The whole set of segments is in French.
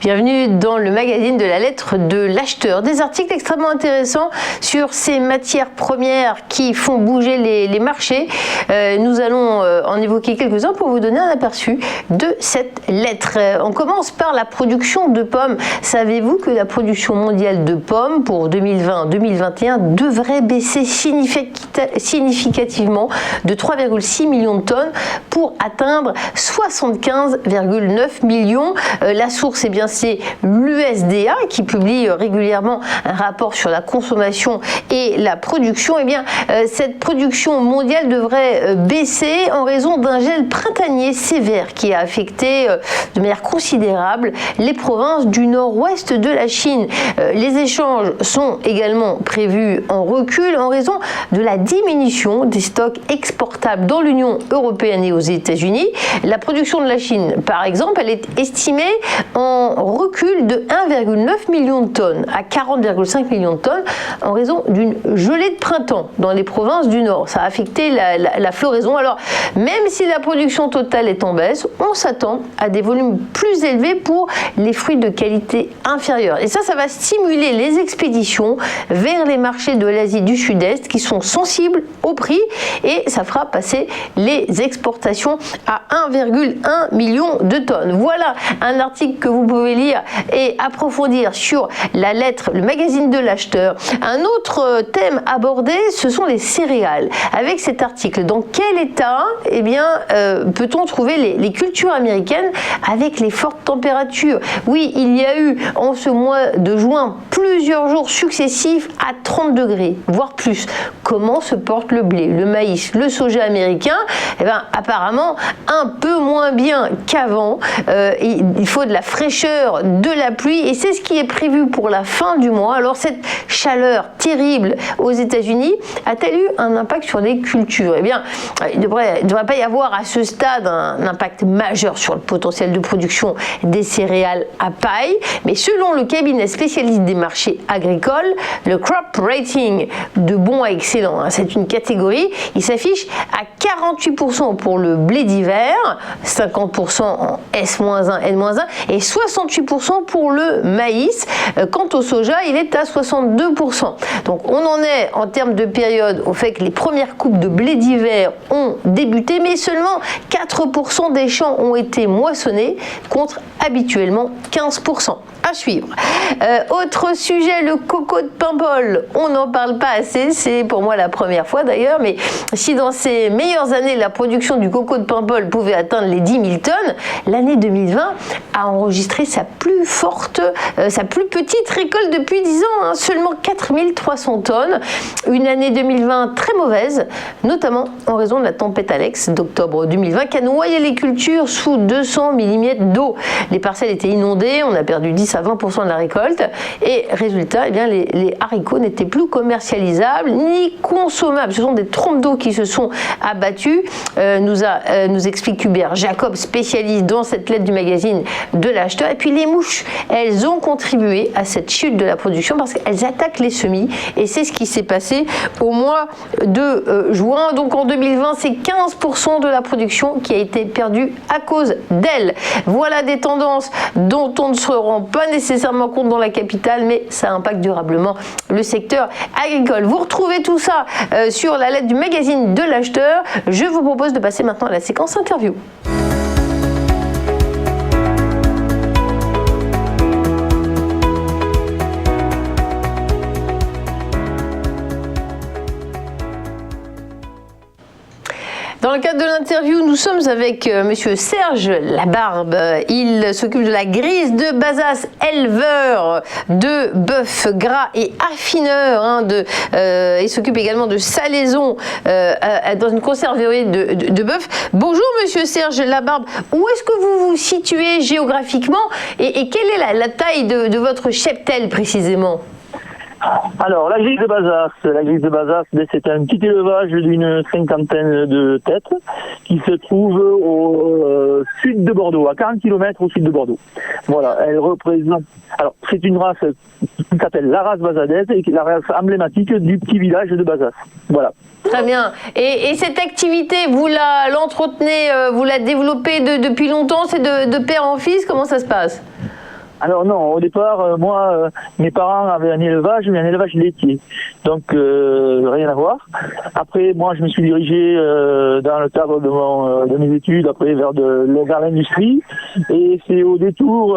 Bienvenue dans le magazine de la lettre de l'acheteur. Des articles extrêmement intéressants sur ces matières premières qui font bouger les marchés. Nous allons en évoquer quelques-uns pour vous donner un aperçu de cette lettre. On commence par la production de pommes. Savez-vous que la production mondiale de pommes pour 2020-2021 devrait baisser significativement de 3,6 millions de tonnes pour atteindre 75,9 millions. La source, eh bien, c'est l'USDA qui publie régulièrement un rapport sur la consommation et la production. Eh bien, cette production mondiale devrait baisser en raison d'un gel printanier sévère qui a affecté de manière considérable les provinces du nord-ouest de la Chine. Les échanges sont également prévus en recul en raison de la diminution des stocks exportables dans l'Union européenne et aux États-Unis. La production de la Chine, par exemple, elle est estimée en recul de 1,9 million de tonnes à 40,5 millions de tonnes en raison d'une gelée de printemps dans les provinces du Nord. Ça a affecté la floraison. Alors, même si la production totale est en baisse, on s'attend à des volumes plus élevés pour les fruits de qualité inférieure. Et ça va stimuler les expéditions vers les marchés de l'Asie du Sud-Est qui sont sensibles au prix et ça fera passer les exportations à 1,1 million de tonnes. Voilà un article que vous pouvez lire et approfondir sur la lettre, le magazine de l'acheteur. Un autre thème abordé, ce sont les céréales. Avec cet article, dans quel état peut-on trouver les cultures américaines avec les fortes températures? Oui, il y a eu en ce mois de juin plusieurs jours successifs à 30 degrés, voire plus. Comment se porte le blé, le maïs, le soja américain? Apparemment un peu moins bien qu'avant. Il faut de la fraîcheur, de la pluie et c'est ce qui est prévu pour la fin du mois. Alors cette chaleur terrible aux États-Unis a-t-elle eu un impact sur les cultures? Il ne devrait pas y avoir à ce stade un impact majeur sur le potentiel de production des céréales à paille, mais selon le cabinet spécialiste des marchés agricoles, le crop rating de bon à excellent, c'est une catégorie, il s'affiche à 48% pour le blé d'hiver, 50% en S-1, N-1 et 68% pour le maïs. Quant au soja, il est à 62%. Donc on en est en termes de période au fait que les premières coupes de blé d'hiver ont débuté, mais seulement 4% des champs ont été moissonnés contre habituellement 15%. À suivre. Autre sujet, le coco de Paimpol. On n'en parle pas assez, c'est pour moi la première fois d'ailleurs, mais si dans ces meilleures années la production du coco de Paimpol pouvait atteindre les 10 000 tonnes, l'année 2020 a enregistré sa plus petite récolte depuis 10 ans, seulement 4 300 tonnes. Une année 2020 très mauvaise, notamment en raison de la tempête Alex d'octobre 2020 qui a noyé les cultures sous 200 mm d'eau. Les parcelles étaient inondées, on a perdu 10 à 20% de la récolte et résultat, les haricots n'étaient plus commercialisables ni consommables. Ce sont des trompes d'eau qui se sont abattues, nous explique Hubert Jacob, spécialiste dans cette lettre du magazine de l'acheteur. Et puis les mouches, elles ont contribué à cette chute de la production parce qu'elles attaquent les semis et c'est ce qui s'est passé au mois de juin. Donc en 2020, c'est 15% de la production qui a été perdue à cause d'elles. Voilà des tendances dont on ne se rend pas nécessairement compte dans la capitale, mais ça impacte durablement le secteur agricole. Vous retrouvez tout ça sur la lettre du magazine de l'acheteur. Je vous propose de passer maintenant à la séquence interview. Dans le cadre de l'interview, nous sommes avec monsieur Serge Labarbe. Il s'occupe de la grise de Bazas, éleveur de bœuf gras et affineur. Il s'occupe également de salaison dans une conserverie de bœuf. Bonjour monsieur Serge Labarbe. Où est-ce que vous vous situez géographiquement et quelle est la taille de votre cheptel précisément? Alors, la grise de Bazas, c'est un petit élevage d'une cinquantaine de têtes qui se trouve au sud de Bordeaux, à 40 km au sud de Bordeaux. Voilà, elle représente... Alors, c'est une race qui s'appelle la race bazadaise et qui est la race emblématique du petit village de Bazas. Voilà. Très bien. Et cette activité, vous l'entretenez, vous la développez depuis longtemps? C'est de père en fils? Comment ça se passe? Alors non, au départ, moi, mes parents avaient un élevage, mais un élevage laitier. Donc, rien à voir. Après, moi, je me suis dirigé dans le cadre de mes études, après vers l'industrie. Et c'est au détour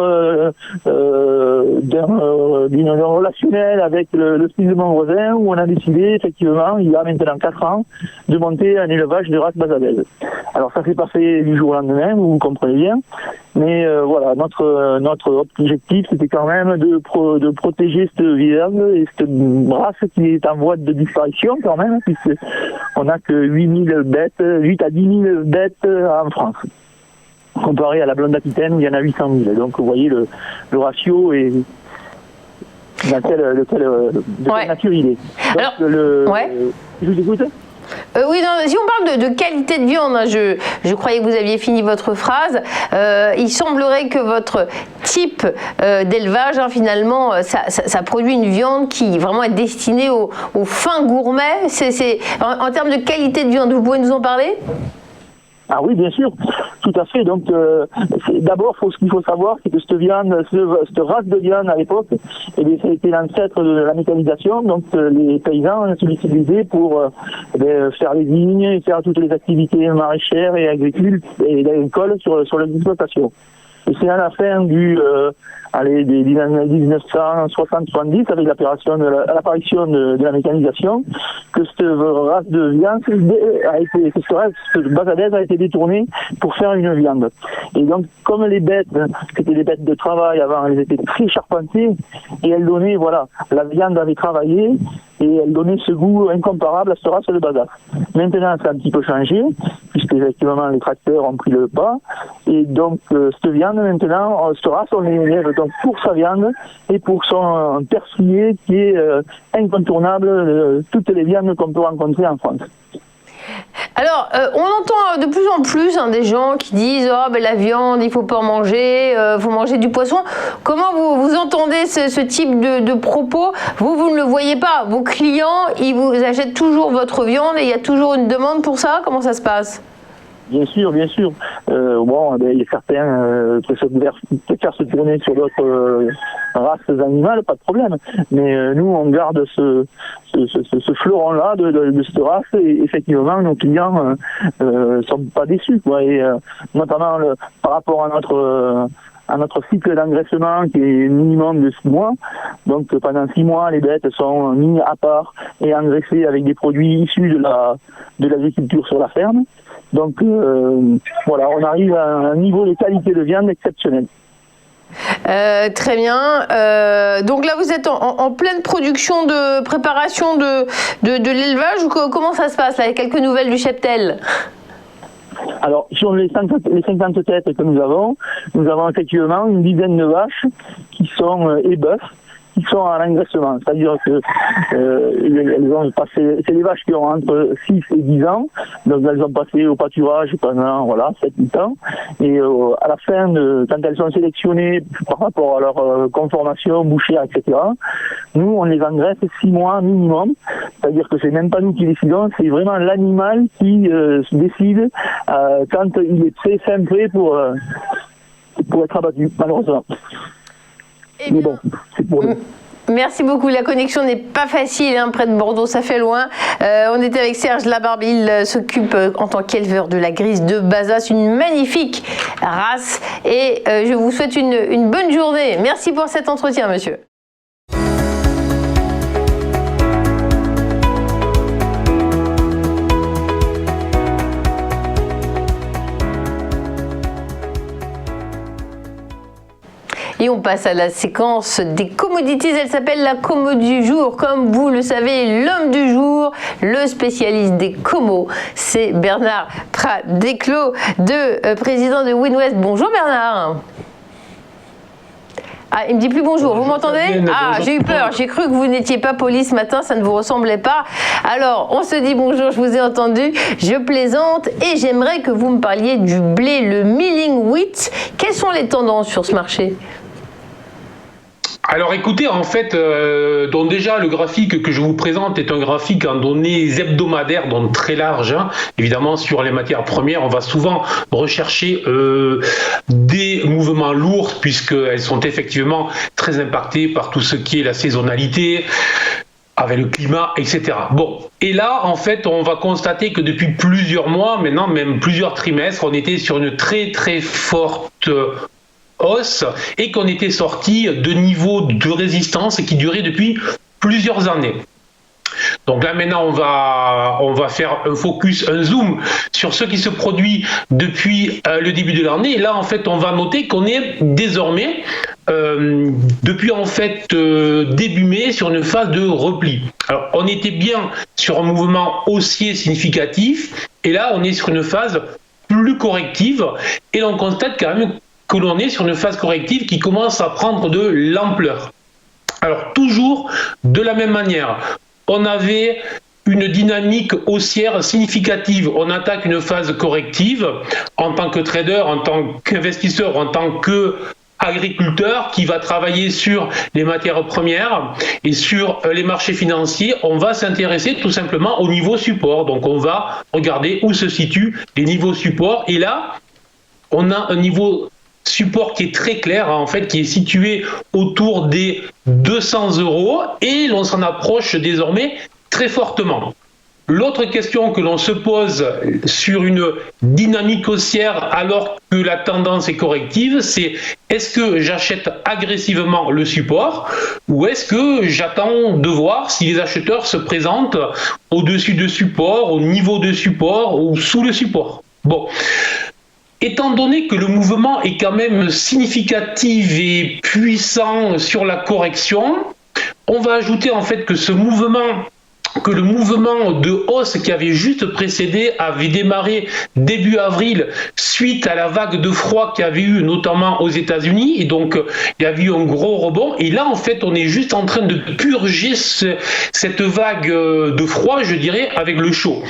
d'un relationnel avec le fils de mon voisin où on a décidé, effectivement, il y a maintenant 4 ans, de monter un élevage de race basadaise. Alors, ça s'est pas fait du jour au lendemain, vous comprenez bien. Mais voilà, notre objectif, c'était quand même de protéger cette viande et cette race qui est en voie de disparition quand même, puisqu'on n'a que 8 à 10 000 bêtes en France. Comparé à la blonde aquitaine, il y en a 800 000. Donc vous voyez, le ratio est dans de quelle nature il est. Donc, alors, je vous écoute. Oui, non, si on parle de qualité de viande, hein, je croyais que vous aviez fini votre phrase. Il semblerait que votre type d'élevage, hein, finalement, ça produit une viande qui vraiment est destinée aux fins gourmets. En termes de qualité de viande, vous pouvez nous en parler ? Ah oui, bien sûr, tout à fait. Donc, d'abord, ce qu'il faut savoir, c'est que cette race de viande à l'époque, ça a été l'ancêtre de la mécanisation. Donc, les paysans l'utilisaient pour faire les vignes et faire toutes les activités maraîchères et agricoles sur l'exploitation. Et c'est à la fin des années 1960-70, avec l'apparition de la mécanisation, que cette race de viande cette basadaise a été détournée pour faire une viande. Et donc, comme les bêtes, c'était des bêtes de travail avant, elles étaient très charpentées, et elles donnaient, voilà, la viande avait travaillé, et elle donnait ce goût incomparable à cette race de Basac. Maintenant, ça a un petit peu changé, puisque effectivement les tracteurs ont pris le pas, et donc cette viande maintenant, cette race, on l'élève donc pour sa viande et pour son persillé qui est incontournable de toutes les viandes qu'on peut rencontrer en France. Alors, on entend de plus en plus des gens qui disent « Oh, ben la viande, il faut pas en manger, faut manger du poisson ». Comment vous entendez ce type de propos ? Vous ne le voyez pas. Vos clients, ils vous achètent toujours votre viande et il y a toujours une demande pour ça ? Comment ça se passe ? Bien sûr, bien sûr. Il y a certains qui préfèrent se tourner sur d'autres races animales, pas de problème. Mais nous, on garde ce fleuron-là de cette race et effectivement, nos clients sont pas déçus, quoi. Et notamment par rapport à notre cycle d'engraissement qui est minimum de 6 mois. Donc pendant 6 mois, les bêtes sont mises à part et engraissées avec des produits issus de l'agriculture sur la ferme. Donc voilà, on arrive à un niveau de qualité de viande exceptionnel. Très bien. Donc là, vous êtes en pleine production de préparation de l'élevage, ou comment ça se passe là ? Il y a quelques nouvelles du cheptel. Alors, sur les 50 têtes que nous avons effectivement une dizaine de vaches qui sont et bœufs qui sont à l'engraissement. C'est-à-dire que elles ont passé, c'est des vaches qui ont entre 6 et 10 ans, donc elles ont passé au pâturage pendant 7-8 ans. Et à la fin, quand elles sont sélectionnées par rapport à leur conformation bouchère, etc., nous, on les engraisse 6 mois minimum. C'est-à-dire que c'est même pas nous qui décidons, c'est vraiment l'animal qui décide quand il est très fin prêt pour être abattu, malheureusement. Mais bon, c'est pour nous. Merci beaucoup. La connexion n'est pas facile près de Bordeaux, ça fait loin. On était avec Serge Labarbe, il s'occupe en tant qu'éleveur de la grise de Bazas, une magnifique race. Et je vous souhaite une bonne journée. Merci pour cet entretien, monsieur. Et on passe à la séquence des commodities. Elle s'appelle la commo du jour. Comme vous le savez, l'homme du jour, le spécialiste des commos, c'est Bernard Prat-Desclos, président de Winwest. Bonjour Bernard. Ah, il me dit plus bonjour, vous m'entendez ? Ah, j'ai eu peur, j'ai cru que vous n'étiez pas poli ce matin, ça ne vous ressemblait pas. Alors, on se dit bonjour, je vous ai entendu, je plaisante et j'aimerais que vous me parliez du blé, le milling wheat. Quelles sont les tendances sur ce marché ? Alors écoutez, en fait, donc déjà le graphique que je vous présente est un graphique en données hebdomadaires, donc très large. Hein. Évidemment, sur les matières premières, on va souvent rechercher des mouvements lourds puisqu'elles sont effectivement très impactées par tout ce qui est la saisonnalité, avec le climat, etc. Bon, et là, en fait, on va constater que depuis plusieurs mois, maintenant même plusieurs trimestres, on était sur une très très forte hausse et qu'on était sorti de niveaux de résistance qui duraient depuis plusieurs années. Donc là maintenant on va faire un focus, un zoom sur ce qui se produit depuis le début de l'année. Et là en fait on va noter qu'on est désormais depuis en fait début mai sur une phase de repli. Alors on était bien sur un mouvement haussier significatif et là on est sur une phase plus corrective et on constate quand même que l'on est sur une phase corrective qui commence à prendre de l'ampleur. Alors toujours de la même manière. On avait une dynamique haussière significative. On attaque une phase corrective en tant que trader, en tant qu'investisseur, en tant qu'agriculteur qui va travailler sur les matières premières et sur les marchés financiers. On va s'intéresser tout simplement au niveau support. Donc on va regarder où se situent les niveaux support. Et là, on a un niveau support qui est très clair, en fait, qui est situé autour des 200 € et l'on s'en approche désormais très fortement. L'autre question que l'on se pose sur une dynamique haussière alors que la tendance est corrective, c'est est-ce que j'achète agressivement le support ou est-ce que j'attends de voir si les acheteurs se présentent au-dessus de support, au niveau de support ou sous le support. Bon. Étant donné que le mouvement est quand même significatif et puissant sur la correction, on va ajouter en fait que le mouvement de hausse qui avait juste précédé avait démarré début avril suite à la vague de froid qu'il y avait eu notamment aux États-Unis et donc il y avait eu un gros rebond et là en fait on est juste en train de purger cette vague de froid, je dirais, avec le chaud.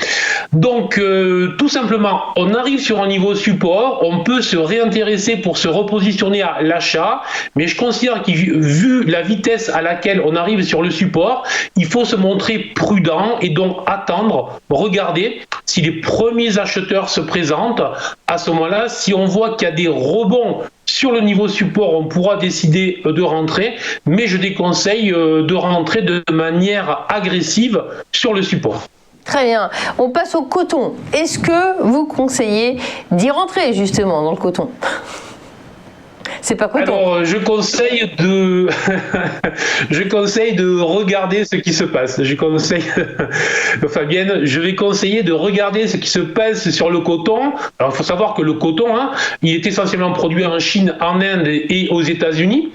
Donc tout simplement on arrive sur un niveau support, on peut se réintéresser pour se repositionner à l'achat, mais je considère que vu la vitesse à laquelle on arrive sur le support, il faut se montrer prudent et donc attendre, regarder si les premiers acheteurs se présentent. À ce moment-là, si on voit qu'il y a des rebonds sur le niveau support, on pourra décider de rentrer, mais je déconseille de rentrer de manière agressive sur le support. Très bien. On passe au coton. Est-ce que vous conseillez d'y rentrer justement dans le coton ? C'est pas coton. Alors, je conseille de regarder ce qui se passe. Fabienne, je vais conseiller de regarder ce qui se passe sur le coton. Alors, il faut savoir que le coton, il est essentiellement produit en Chine, en Inde et aux États-Unis.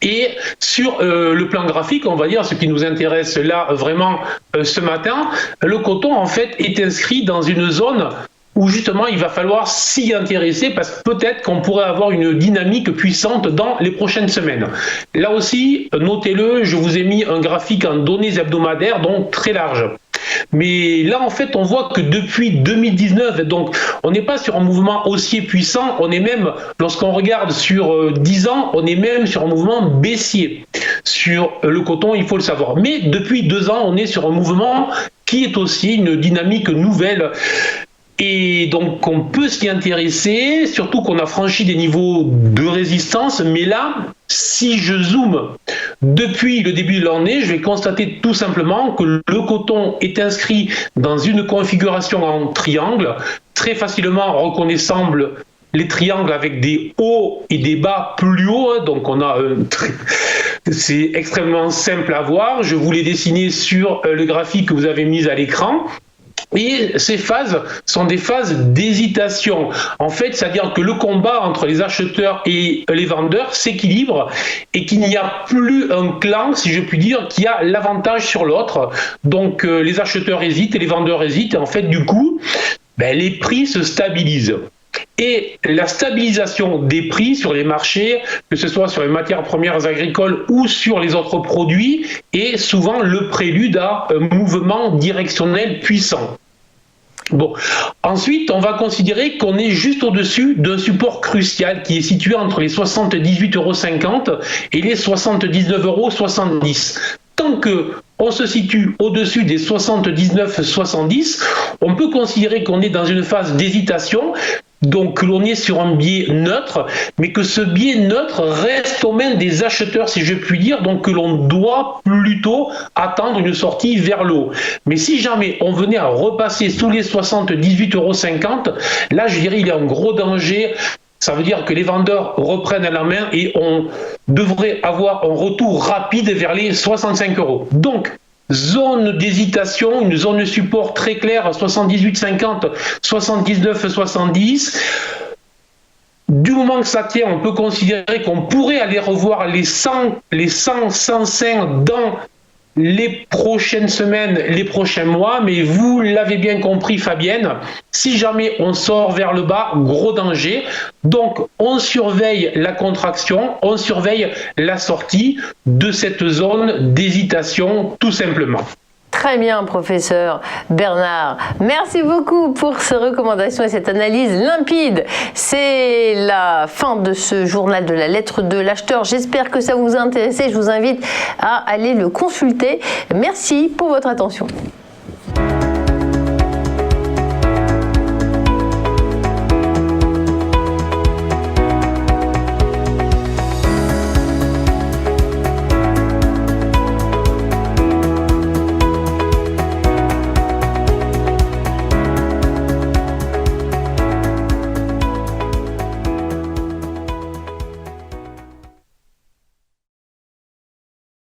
Et sur le plan graphique, on va dire, ce qui nous intéresse là vraiment ce matin, le coton en fait est inscrit dans une zone où justement il va falloir s'y intéresser parce que peut-être qu'on pourrait avoir une dynamique puissante dans les prochaines semaines. Là aussi, notez-le, je vous ai mis un graphique en données hebdomadaires, donc très large. Mais là, en fait, on voit que depuis 2019, donc on n'est pas sur un mouvement haussier puissant, on est même, lorsqu'on regarde sur 10 ans, on est même sur un mouvement baissier. Sur le coton, il faut le savoir. Mais depuis 2 ans, on est sur un mouvement qui est aussi une dynamique nouvelle. Et donc on peut s'y intéresser, surtout qu'on a franchi des niveaux de résistance, mais là, si je zoome depuis le début de l'année, je vais constater tout simplement que le coton est inscrit dans une configuration en triangle, très facilement reconnaissable les triangles avec des hauts et des bas plus hauts, donc on a c'est extrêmement simple à voir, je vous l'ai dessiné sur le graphique que vous avez mis à l'écran. Et ces phases sont des phases d'hésitation. En fait, c'est-à-dire que le combat entre les acheteurs et les vendeurs s'équilibre et qu'il n'y a plus un clan, si je puis dire, qui a l'avantage sur l'autre. Donc les acheteurs hésitent et les vendeurs hésitent. Et en fait, du coup, les prix se stabilisent. Et la stabilisation des prix sur les marchés, que ce soit sur les matières premières agricoles ou sur les autres produits, est souvent le prélude à un mouvement directionnel puissant. Bon, ensuite, on va considérer qu'on est juste au-dessus d'un support crucial qui est situé entre les 78,50 € et les 79,70 €. Tant qu'on se situe au-dessus des 79,70 €, on peut considérer qu'on est dans une phase d'hésitation, donc que l'on est sur un biais neutre, mais que ce biais neutre reste aux mains des acheteurs, si je puis dire, donc que l'on doit plutôt attendre une sortie vers le haut. Mais si jamais on venait à repasser sous les 78,50 €, là je dirais il y a un gros danger. Ça veut dire que les vendeurs reprennent la main et on devrait avoir un retour rapide vers les 65 €. Donc, zone d'hésitation, une zone de support très claire, 78,50, 79,70. Du moment que ça tient, on peut considérer qu'on pourrait aller revoir les 100, 105 dans les prochaines semaines, les prochains mois, mais vous l'avez bien compris Fabienne, si jamais on sort vers le bas, gros danger. Donc on surveille la contraction, on surveille la sortie de cette zone d'hésitation tout simplement. Très bien, professeur Bernard. Merci beaucoup pour ces recommandations et cette analyse limpide. C'est la fin de ce journal de la lettre de l'acheteur. J'espère que ça vous a intéressé. Je vous invite à aller le consulter. Merci pour votre attention.